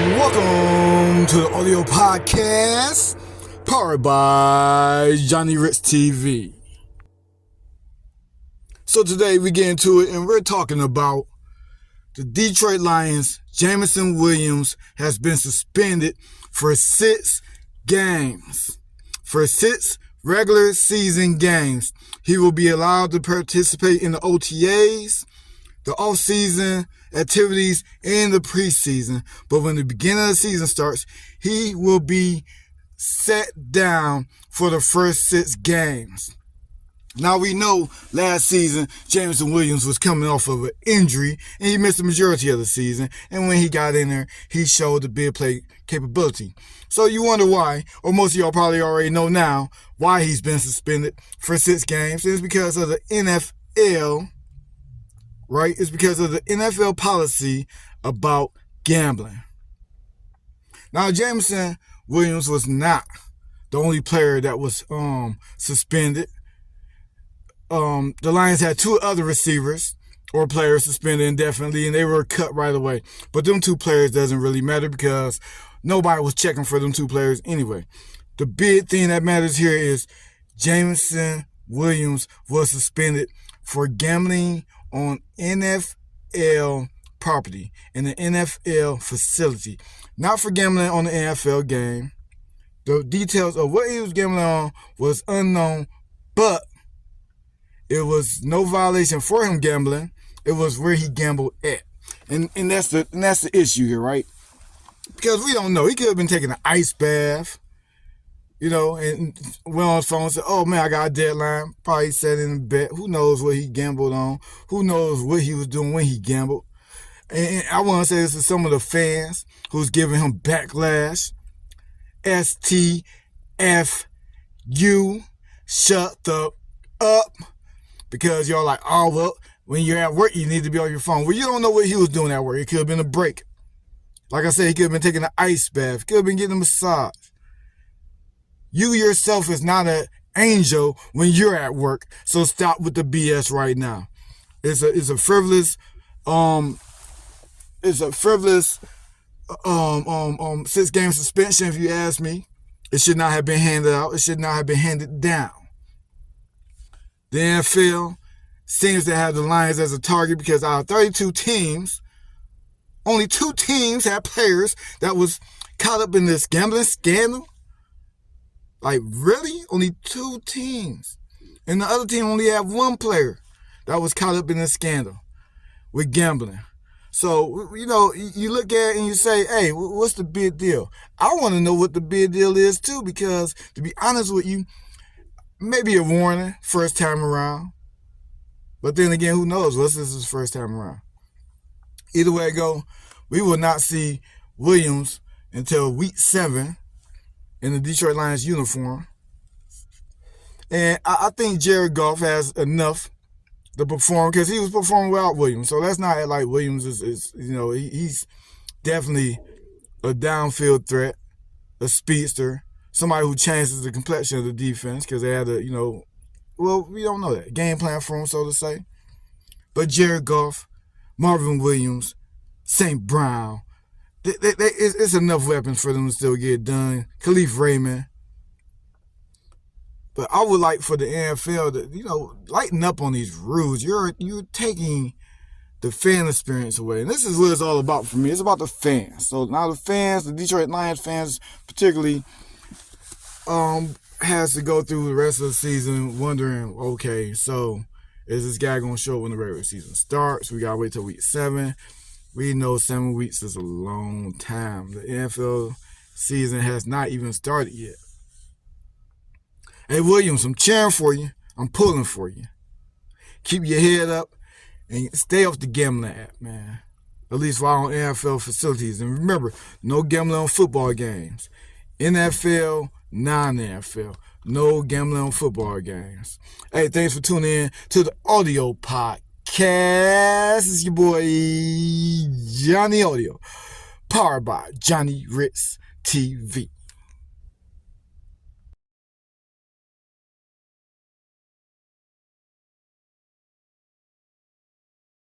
Welcome to the audio podcast, powered by Johnny Ritz TV. So today we get into it, and we're talking about the Detroit Lions. Jameson Williams has been suspended for 6 games. For 6 regular season games. He will be allowed to participate in the OTAs, the off-season activities, and the preseason. But when the beginning of the season starts, he will be set down for the first 6 games. Now, we know last season, Jameson Williams was coming off of an injury, and he missed the majority of the season. And when he got in there, he showed the big play capability. So you wonder why, or most of y'all probably already know now, why he's been suspended for 6 games. It's because of the NFL, right? It's because of the NFL policy about gambling. Now, Jameson Williams was not the only player that was suspended. The Lions had 2 other receivers or players suspended indefinitely, and they were cut right away. But them 2 players doesn't really matter because nobody was checking for them 2 players anyway. The big thing that matters here is Jameson Williams was suspended for gambling on NFL property in the NFL facility. Not for gambling on the NFL game. The details of what he was gambling on was unknown, but it was no violation for him gambling. It was where he gambled at. And that's the issue here, right? Because we don't know. He could have been taking an ice bath, and went on his phone and said, oh man, I got a deadline. Probably sat in the bed. Who knows what he gambled on? Who knows what he was doing when he gambled? And I want to say this to some of the fans who's giving him backlash. STFU, shut the up. Because y'all like, oh, well, when you're at work, you need to be on your phone. Well, you don't know what he was doing at work. It could have been a break. Like I said, he could have been taking an ice bath. Could have been getting a massage. You yourself is not an angel when you're at work. So stop with the BS right now. It's a frivolous 6-game suspension, if you ask me. It should not have been handed out. It should not have been handed down. The NFL seems to have the Lions as a target because out of 32 teams, only 2 teams had players that was caught up in this gambling scandal. Like, really? Only 2 teams. And the other team only had 1 player that was caught up in this scandal with gambling. So, you look at it and you say, hey, what's the big deal? I want to know what the big deal is, too, because, to be honest with you, maybe a warning first time around. But then again, who knows? What's this is first time around? Either way it go, we will not see Williams until week 7 in the Detroit Lions uniform. And I think Jared Goff has enough to perform because he was performing without Williams. So let's not act like Williams is he's definitely a downfield threat, a speedster. Somebody who changes the complexion of the defense because they had we don't know that. Game plan for him, so to say. But Jared Goff, Marvin Williams, St. Brown, it's enough weapons for them to still get it done. Khalif Raymond. But I would like for the NFL to, lighten up on these rules. You're taking the fan experience away. And this is what it's all about for me. It's about the fans. So now the fans, the Detroit Lions fans particularly, has to go through the rest of the season wondering, okay, so is this guy going to show up when the regular season starts? We got to wait till week 7. We know 7 weeks is a long time. The NFL season has not even started yet. Hey, Williams, I'm cheering for you. I'm pulling for you. Keep your head up and stay off the gambling app, man. At least while on NFL facilities. And remember, no gambling on football games. NFL, non-NFL. No gambling on football games. Hey, thanks for tuning in to the audio podcast. It's your boy, Johnny Audio. Powered by Johnny Ritz TV.